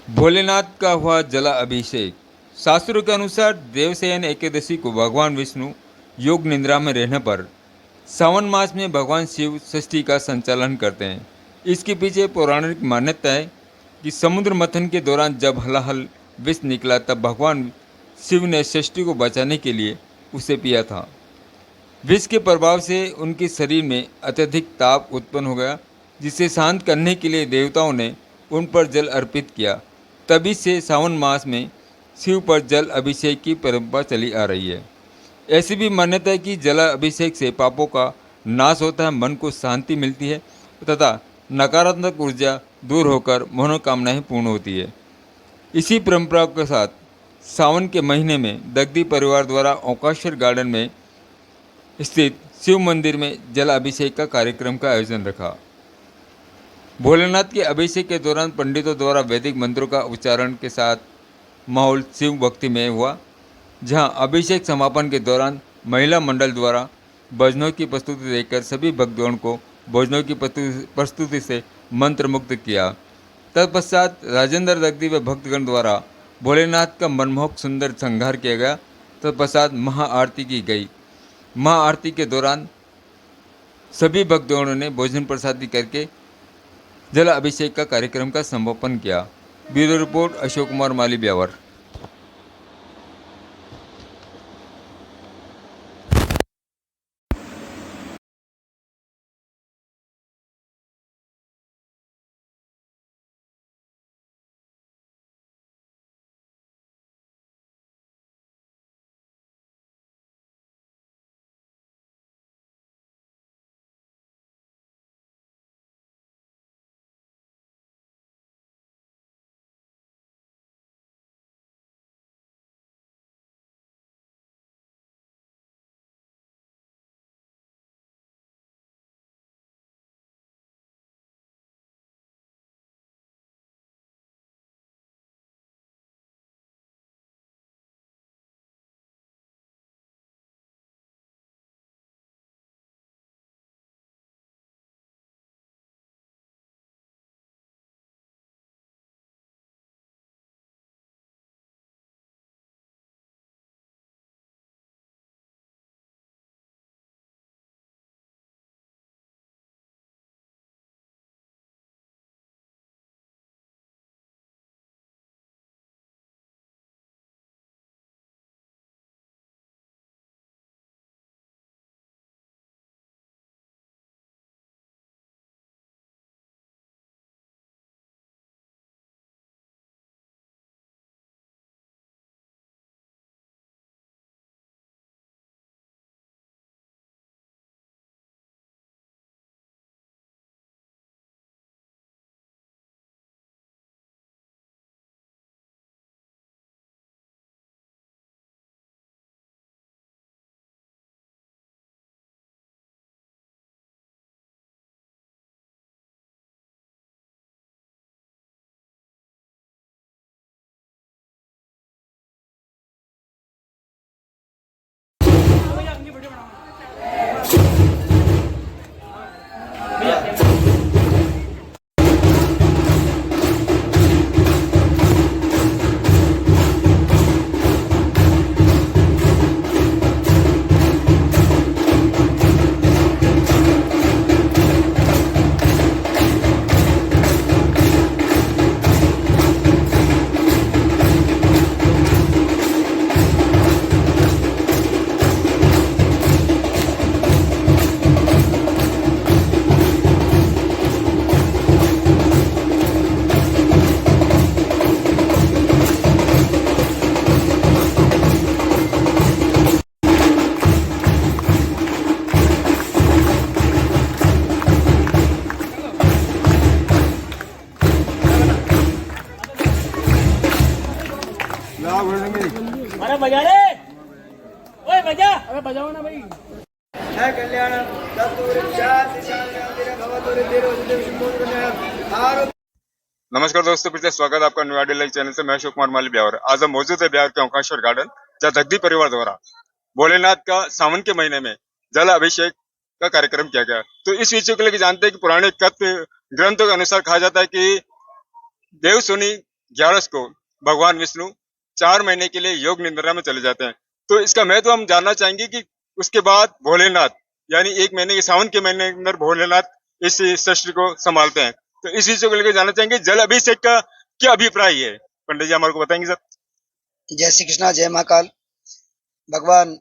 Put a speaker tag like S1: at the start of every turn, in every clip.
S1: भोलेनाथ का हुआ जला अभिषेक। शास्त्रों के अनुसार देवशयन एकादशी को भगवान विष्णु योग निद्रा में रहने पर सावन मास में भगवान शिव षष्ठी का संचालन करते हैं। इसके पीछे पौराणिक मान्यता है कि समुद्र मंथन के दौरान जब हलाहल विष निकला तब भगवान शिव ने षष्ठी को बचाने के लिए उसे पिया था। विष के प्रभाव से उनके शरीर में अत्यधिक ताप उत्पन्न हो गया, जिसे शांत करने के लिए देवताओं ने उन पर जल अर्पित किया। तभी से सावन मास में शिव पर जल अभिषेक की परंपरा चली आ रही है। ऐसी भी मान्यता है कि जल अभिषेक से पापों का नाश होता है, मन को शांति मिलती है तथा नकारात्मक ऊर्जा दूर होकर मनोकामनाएं पूर्ण होती है। इसी परंपरा के साथ सावन के महीने में दग्धी परिवार द्वारा ओंकारेश्वर गार्डन में स्थित शिव मंदिर में जल अभिषेक का कार्यक्रम का आयोजन रखा। भोलेनाथ के अभिषेक के दौरान पंडितों द्वारा वैदिक मंत्रों का उच्चारण के साथ माहौल शिव भक्ति में हुआ, जहां अभिषेक समापन के दौरान महिला मंडल द्वारा भजनों की प्रस्तुति देकर सभी भक्तगण को भोजनों की प्रस्तुति से मंत्रमुग्ध किया। तत्पश्चात राजेंद्र दग्धी व भक्तगण द्वारा भोलेनाथ का मनमोहक सुंदर श्रृंगार किया गया। तत्पश्चात महाआरती की गई। महाआरती के दौरान सभी भक्तगणों ने भोजन प्रसादी करके जल अभिषेक का कार्यक्रम का समापन किया। ब्यूरो रिपोर्ट अशोक कुमार माली ब्यावर।
S2: अरे बजा रे, ओए बजा, अरे बजाओ ना भाई। कल्याण
S3: नमस्कार दोस्तों, फिर से स्वागत है आपका न्यू लाइव चैनल से। मैं अशोक कुमार माली ब्यावर। आज हम मौजूद है ब्यावर के ओंकारेश्वर गार्डन, जहाँ दग्धी परिवार द्वारा भोलेनाथ का सावन के महीने में जल अभिषेक का कार्यक्रम किया गया। तो इस विषय को लेकर जानते हैं कि पुराने कथ्य ग्रंथों के अनुसार कहा जाता है कि देवशुनि ग्यारस को भगवान विष्णु 4 महीने के लिए योग निद्रा में चले जाते हैं। तो इसका महत्व हम जानना चाहेंगे कि उसके बाद भोलेनाथ यानी 1 महीने के सावन के महीने के अंदर भोलेनाथ इस सृष्टि को संभालते हैं। तो इस विषय को लेकर जानना चाहेंगे जल अभिषेक का क्या अभिप्राय है, पंडित जी हमारे को बताएंगे सर।
S4: जय श्री कृष्णा, जय महाकाल। भगवान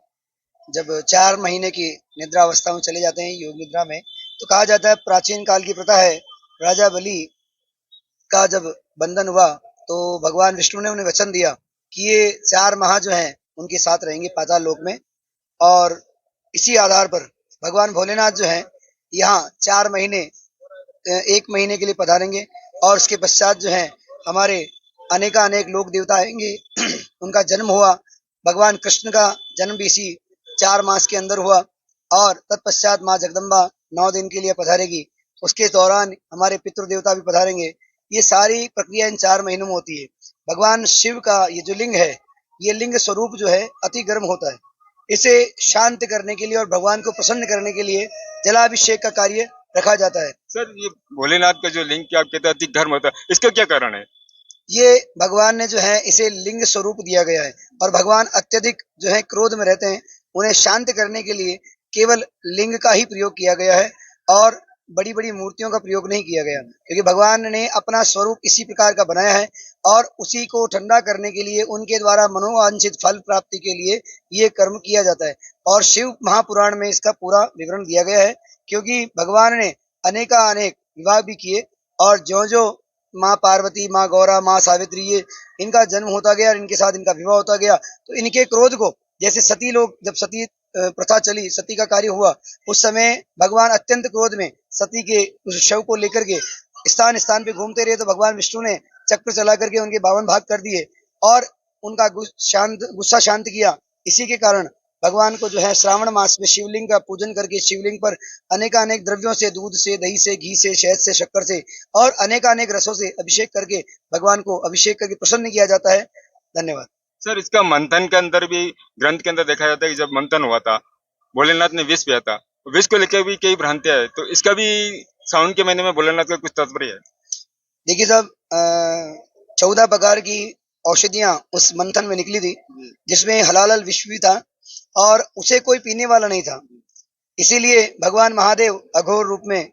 S4: जब 4 महीने की निद्रा अवस्था में चले जाते हैं योग निद्रा में, तो कहा जाता है, प्राचीन काल की प्रथा है, राजा बलि का जब बंधन हुआ तो भगवान विष्णु ने उन्हें वचन दिया कि ये 4 माह जो हैं उनके साथ रहेंगे पाताल लोक में। और इसी आधार पर भगवान भोलेनाथ जो हैं यहाँ 4 महीने 1 महीने के लिए पधारेंगे। और उसके पश्चात जो है हमारे अनेक लोक देवता आएंगे। उनका जन्म हुआ, भगवान कृष्ण का जन्म भी इसी 4 मास के अंदर हुआ। और तत्पश्चात माँ जगदम्बा 9 दिन के लिए पधारेगी। उसके दौरान हमारे पितृ देवता भी पधारेंगे। ये सारी प्रक्रिया इन 4 महीनों में होती है। भगवान शिव का ये जो लिंग है, ये लिंग स्वरूप जो है अति गर्म होता है। इसे शांत करने के लिए और भगवान को प्रसन्न करने के लिए जलाभिषेक का कार्य रखा जाता है।
S3: सर ये भोलेनाथ का जो लिंग क्या आप कहते हैं अति धर्म होता है, इसका क्या कारण है?
S4: ये भगवान ने जो है इसे लिंग स्वरूप दिया गया है। और भगवान अत्यधिक जो है क्रोध में रहते हैं, उन्हें शांत करने के लिए केवल लिंग का ही प्रयोग किया गया है और बड़ी बड़ी मूर्तियों का प्रयोग नहीं किया गया, क्योंकि भगवान ने अपना स्वरूप इसी प्रकार का बनाया है और उसी को ठंडा करने के लिए उनके द्वारा मनोवांछित फल प्राप्ति के लिए ये कर्म किया जाता है। और शिव महापुराण में इसका पूरा विवरण दिया गया है, क्योंकि भगवान ने अनेक विवाह भी किए और जो माँ पार्वती, माँ गौरा, माँ सावित्री, ये इनका जन्म होता गया और इनके साथ इनका विवाह होता गया। तो इनके क्रोध को, जैसे सती लोग, जब सती प्रथा चली, सती का कार्य हुआ, उस समय भगवान अत्यंत क्रोध में सती के उस शव को लेकर के स्थान स्थान पे घूमते रहे। तो भगवान विष्णु ने चक्र चला करके उनके 52 भाग कर दिए और उनका गुस्सा शांत किया। इसी के कारण भगवान को जो है श्रावण मास में शिवलिंग का पूजन करके शिवलिंग पर अनेक द्रव्यों से, दूध से, दही से, घी से, शहद से, शक्कर से और अनेक रसों से अभिषेक करके भगवान को अभिषेक करके प्रसन्न किया जाता है। धन्यवाद।
S3: सर इसका मंथन के अंदर भी, ग्रंथ के अंदर देखा जाता है कि जब मंथन हुआ था भोलेनाथ ने विष पिया था, विष को लेकर भी कई भ्रांतियां है, तो इसका भी सावन के महीने में भोलेनाथ का कुछ तात्पर्य है?
S4: देखिए साहब, 14 प्रकार की औषधियां उस मंथन में निकली थी, जिसमें हलाल विष भी था और उसे कोई पीने वाला नहीं था। इसीलिए भगवान महादेव अघोर रूप में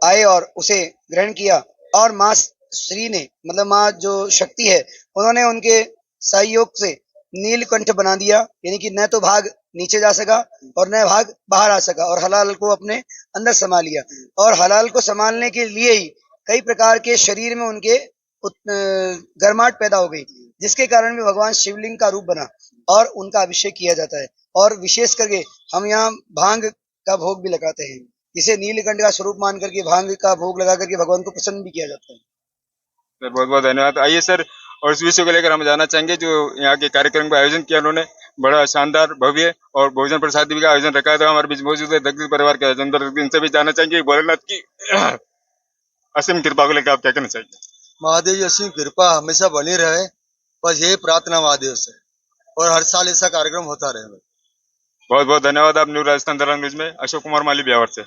S4: आए और उसे ग्रहण किया। और माँ श्री ने, मतलब माँ जो शक्ति है, उन्होंने उनके सहयोग से नीलकंठ बना दिया, यानी कि न तो भाग नीचे जा सका और न भाग बाहर आ सका, और हलाल को अपने अंदर समा लिया। और हलाल को संभालने के लिए ही कई प्रकार के शरीर में उनके गर्माहट पैदा हो गई, जिसके कारण भी भगवान शिवलिंग का रूप बना और उनका अभिषेक किया जाता है। और विशेष करके हम यहाँ भांग का भोग भी लगाते हैं, जिसे नीलकंठ का स्वरूप मान करके भांग का भोग लगा करके भगवान को प्रसन्न भी किया जाता है।
S3: सर बहुत बहुत धन्यवाद। आइए सर, और इस विषय को लेकर हम जानना चाहेंगे जो यहाँ के कार्यक्रम का आयोजन किया उन्होंने, बड़ा शानदार भव्य और भोजन प्रसाद का आयोजन रखा था। हमारे बीच मौजूद है दग्धि परिवार के आयोजन, इनसे भी जानना चाहेंगे भोलेनाथ की असीम कृपा को लेकर आप क्या कहना चाहेंगे?
S5: महादेव की असीम कृपा हमेशा बनी रहे, बस यही प्रार्थना महादेव से, और हर साल ऐसा कार्यक्रम होता रहे।
S3: बहुत बहुत धन्यवाद। आप न्यू राजस्थान दरंग न्यूज में अशोक कुमार माली ब्यावर से।